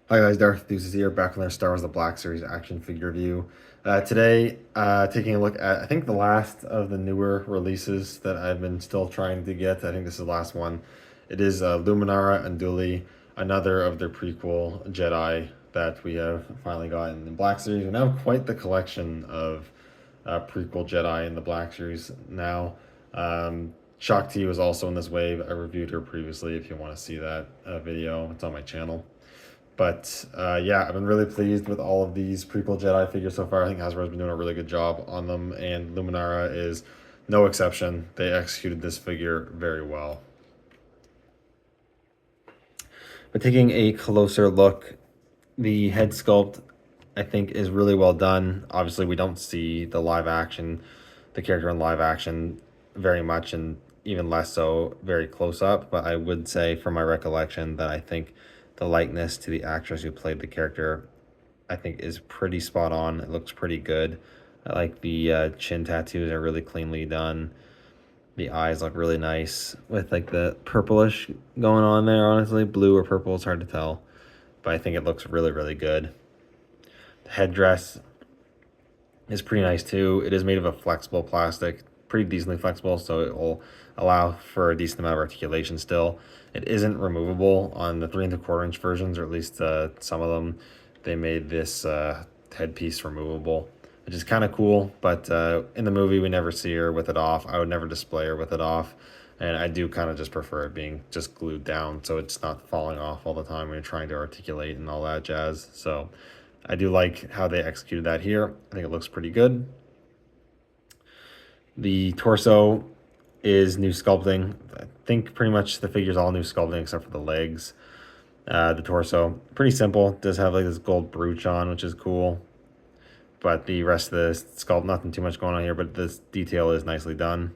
Hi guys, Darth Deuces here, back on their Star Wars The Black Series action figure review. Today, taking a look at, I think, the last of the newer releases that I've been still trying to get. I think this is the last one. It is Luminara Unduli, another of their prequel Jedi that we have finally gotten in Black Series. We now have quite the collection of prequel Jedi in the Black Series now. Shakti was also in this wave. I reviewed her previously if you want to see that video. It's on my channel. But yeah, I've been really pleased with all of these prequel Jedi figures so far. I think Hasbro's been doing a really good job on them, and Luminara is no exception. They executed this figure very well. But taking a closer look, the head sculpt, I think, is really well done. Obviously, we don't see the character in live action very much, and even less so very close up. But I would say, from my recollection, that I think the likeness to the actress who played the character, I think, is pretty spot on. It looks pretty good. I like the chin tattoos are really cleanly done. The eyes look really nice with like the purplish going on there, honestly. Blue or purple, it's hard to tell. But I think it looks really, really good. The headdress is pretty nice too. It is made of a flexible plastic, pretty decently flexible, so it will allow for a decent amount of articulation still. It isn't removable on the 3 3/4 inch versions, or at least some of them. They made this headpiece removable, which is kind of cool, but in the movie we never see her with it off. I would never display her with it off, and I do kind of just prefer it being just glued down so it's not falling off all the time when you're trying to articulate and all that jazz. So I do like how they executed that here. I think it looks pretty good. The torso is new sculpting. I think pretty much the figure's all new sculpting except for the legs. The torso, pretty simple. Does have like this gold brooch on, which is cool. But the rest of the sculpt, nothing too much going on here, but this detail is nicely done.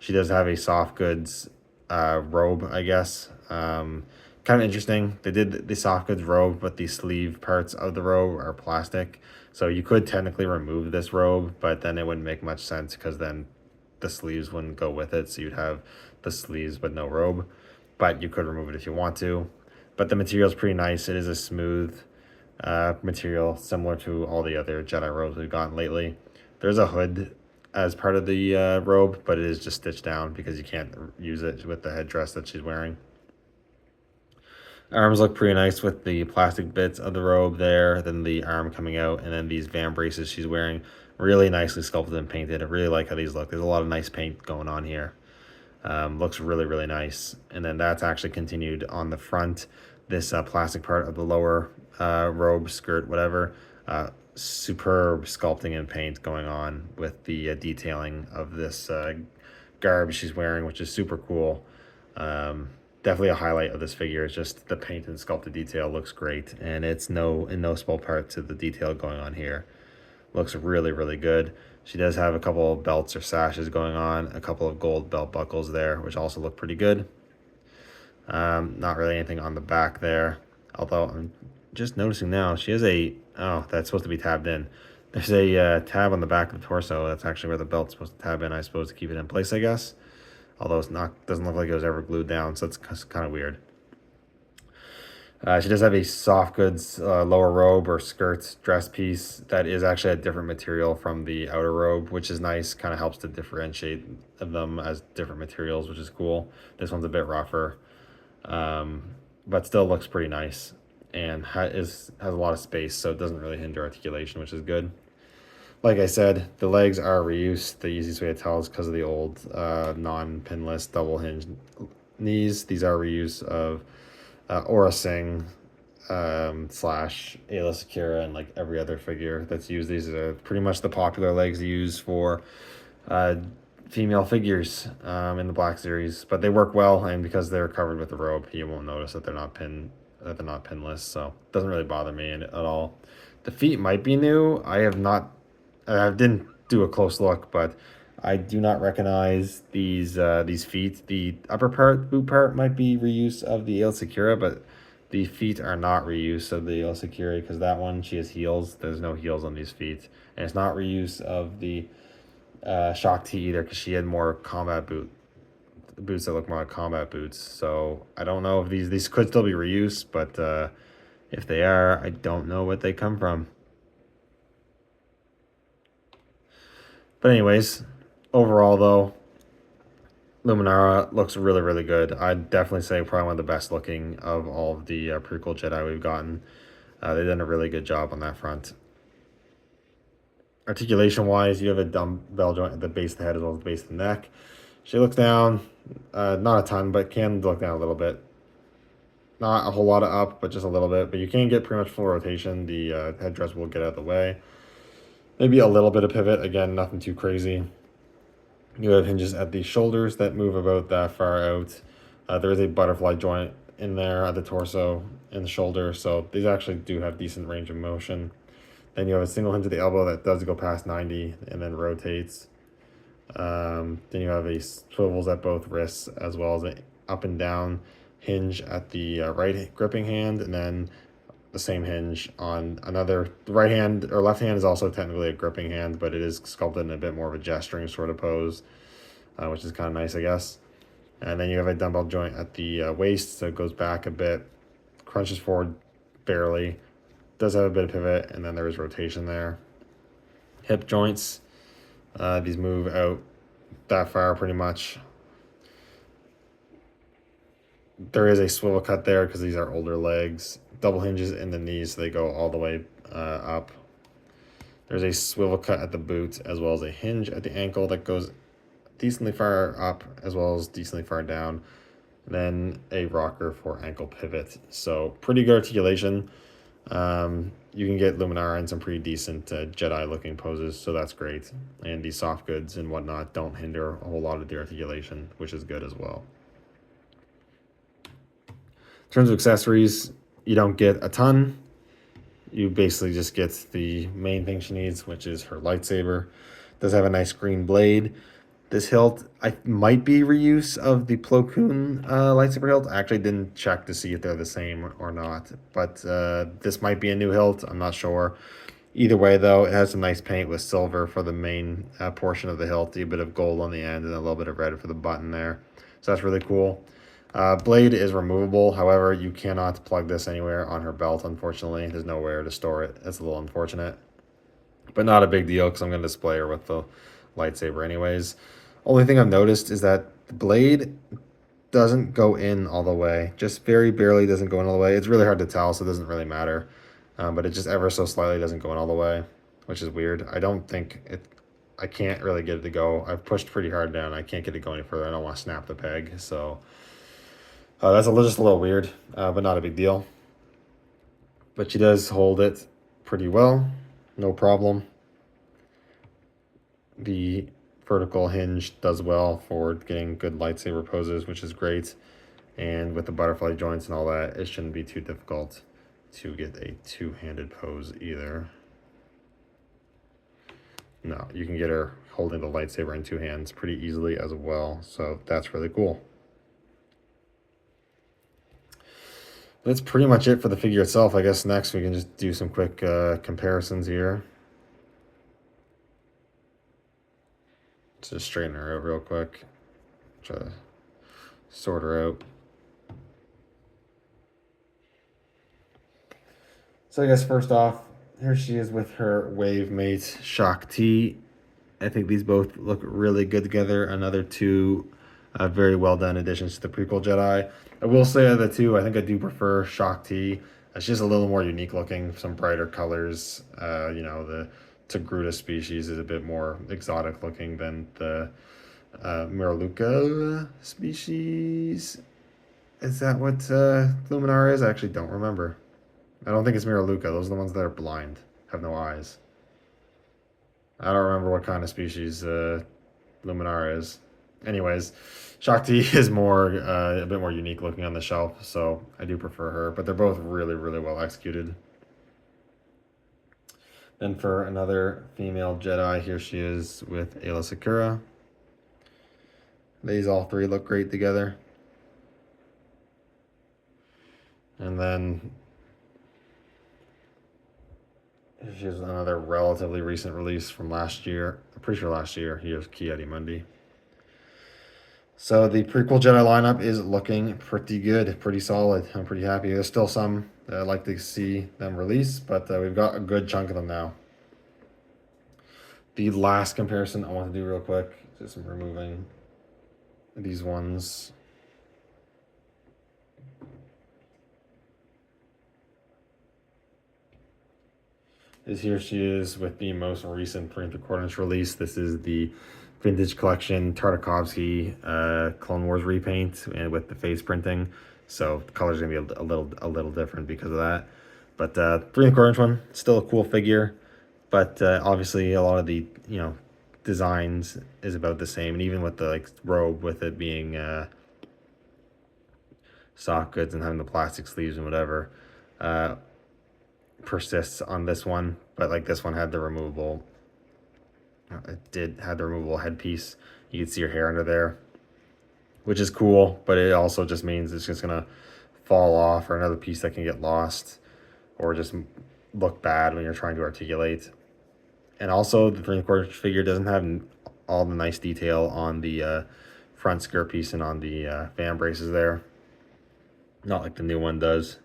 She does have a soft goods robe, I guess. Kind of interesting. They did the soft goods robe, but the sleeve parts of the robe are plastic. So you could technically remove this robe, but then it wouldn't make much sense because then the sleeves wouldn't go with it. So you'd have the sleeves but no robe. But you could remove it if you want to. But the material is pretty nice. It is a smooth material, similar to all the other Jedi robes we've gotten lately. There's a hood as part of the robe, but it is just stitched down because you can't use it with the headdress that she's wearing. Arms look pretty nice with the plastic bits of the robe there, then the arm coming out, and then these van braces she's wearing. Really nicely sculpted and painted. I really like how these look. There's a lot of nice paint going on here. Looks really, really nice. And then that's actually continued on the front. This plastic part of the lower robe, skirt, whatever. Superb sculpting and paint going on with the detailing of this garb she's wearing, which is super cool. Definitely a highlight of this figure is just the paint and sculpted detail looks great, and it's in no small part to the detail going on here. Looks really, really good. She does have a couple of belts or sashes going on, a couple of gold belt buckles there, which also look pretty good. Not really anything on the back there, although I'm just noticing now she has oh, that's supposed to be tabbed in. There's a tab on the back of the torso. That's actually where the belt's supposed to tab in, I suppose, to keep it in place, I guess. Although it's not, doesn't look like it was ever glued down, so it's kind of weird. She does have a soft goods lower robe or skirt dress piece that is actually a different material from the outer robe, which is nice. Kind of helps to differentiate them as different materials, which is cool. This one's a bit rougher, but still looks pretty nice and has a lot of space, so it doesn't really hinder articulation, which is good. Like I said, the legs are reused. The easiest way to tell is because of the old non-pinless double hinge knees. These are reuse of Aura Singh slash Ayla Secura and like every other figure that's used. These are pretty much the popular legs used for female figures in the Black Series, but they work well, and because they're covered with the robe, you won't notice that they're not pinless, so it doesn't really bother me at all. The feet might be new. I didn't do a close look, but I do not recognize these feet. The upper part, boot part, might be reuse of the Ayla Secura, but the feet are not reuse of the Ayla Secura because that one, she has heels. There's no heels on these feet, and it's not reuse of the Shakti either because she had more combat boots that look more like combat boots. So I don't know if these could still be reused, but If they are, I don't know what they come from. But anyways, overall though, Luminara looks really, really good. I'd definitely say probably one of the best looking of all of the prequel Jedi we've gotten. They've done a really good job on that front. Articulation wise, you have a dumbbell joint at the base of the head as well as the base of the neck. She looks down, not a ton, but can look down a little bit. Not a whole lot of up, but just a little bit. But you can get pretty much full rotation. The headdress will get out of the way. Maybe a little bit of pivot. Again, nothing too crazy. You have hinges at the shoulders that move about that far out. There is a butterfly joint in there at the torso and the shoulder, so these actually do have decent range of motion. Then you have a single hinge at the elbow that does go past 90 and then rotates. Then you have a swivels at both wrists as well as an up and down hinge at the right gripping hand, and then the same hinge on another. The right hand or left hand is also technically a gripping hand, but it is sculpted in a bit more of a gesturing sort of pose, which is kind of nice, I guess. And then you have a dumbbell joint at the waist, so it goes back a bit, crunches forward barely, does have a bit of pivot, and then there is rotation there. Hip joints, these move out that far pretty much. There is a swivel cut there because these are older legs. Double hinges in the knees, so they go all the way up. There's a swivel cut at the boot as well as a hinge at the ankle that goes decently far up as well as decently far down. Then a rocker for ankle pivot. So pretty good articulation. You can get Luminara in some pretty decent Jedi looking poses, so that's great. And the soft goods and whatnot don't hinder a whole lot of the articulation, which is good as well. In terms of accessories, you don't get a ton. You basically just get the main thing she needs, which is her lightsaber. It does have a nice green blade. This hilt might be reuse of the Plo Koon lightsaber hilt. I actually didn't check to see if they're the same or not, but this might be a new hilt. I'm not sure. Either way, though, it has some nice paint with silver for the main portion of the hilt, a bit of gold on the end, and a little bit of red for the button there. So that's really cool. Blade is removable. However, you cannot plug this anywhere on her belt, unfortunately. There's nowhere to store it. That's a little unfortunate, but not a big deal because I'm going to display her with the lightsaber anyways. Only thing I've noticed is that the blade doesn't go in all the way. Just very barely doesn't go in all the way. It's really hard to tell, so it doesn't really matter. But it just ever so slightly doesn't go in all the way, which is weird. I don't think it... I can't really get it to go. I've pushed pretty hard down. I can't get it to go any further. I don't want to snap the peg, so... that's just a little weird, but not a big deal. But she does hold it pretty well. No problem. The vertical hinge does well for getting good lightsaber poses, which is great. And with the butterfly joints and all that, it shouldn't be too difficult to get a two-handed pose either. No, you can get her holding the lightsaber in two hands pretty easily as well. So that's really cool. That's pretty much it for the figure itself. I guess next we can just do some quick comparisons here. Just straighten her out real quick. Try to sort her out. So I guess first off, here she is with her wave mate, Shaak Ti. I think these both look really good together. Another two very well done additions to the prequel Jedi. I will say of the two, I think I do prefer Shaak Ti. It's just a little more unique looking, some brighter colors. You know, the Togruta species is a bit more exotic looking than the Miraluka species. Is that what Luminara is? I actually don't remember. I don't think it's Miraluka. Those are the ones that are blind, have no eyes. I don't remember what kind of species Luminara is. Anyways, Shaak Ti is more a bit more unique looking on the shelf, so I do prefer her. But they're both really, really well executed. Then for another female Jedi, here she is with Aayla Secura. These all three look great together. And then here's another relatively recent release from last year. I'm pretty sure last year. Here's Ki-Adi-Mundi. So the prequel Jedi lineup is looking pretty good, pretty solid. I'm pretty happy. There's still some that I'd like to see them release, but we've got a good chunk of them now. The last comparison I want to do real quick, just removing these ones. Is here she is with the most recent 3¾ release. This is the Vintage Collection Tartakovsky Clone Wars repaint, and with the face printing. So the color's gonna be a little different because of that. But 3¼ one, still a cool figure. But obviously a lot of the designs is about the same, and even with the robe, with it being soft goods and having the plastic sleeves and whatever, persists on this one. But like this one had the removable, had the removable headpiece. You can see your hair under there, which is cool, but it also just means it's just gonna fall off, or another piece that can get lost, or just look bad when you're trying to articulate. And also the 3¼ figure doesn't have all the nice detail on the front skirt piece and on the fan braces there, not like the new one does.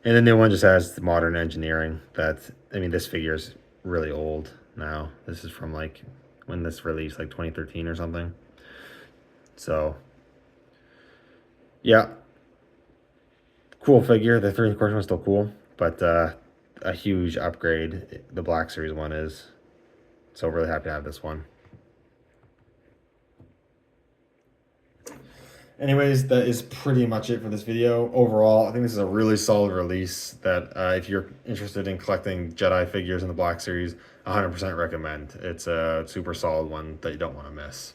And the new one just has the modern engineering that, I mean, this figure is really old now. This is from like when this released, like 2013 or something. So yeah, cool figure. The 3¼ one's still cool, but a huge upgrade the Black Series one is. So really happy to have this one. Anyways, that is pretty much it for this video. Overall, I think this is a really solid release that if you're interested in collecting Jedi figures in the Black Series, 100% recommend. It's a super solid one that you don't want to miss.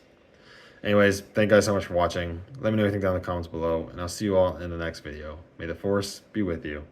Anyways, thank you guys so much for watching. Let me know what you think down in the comments below, and I'll see you all in the next video. May the Force be with you.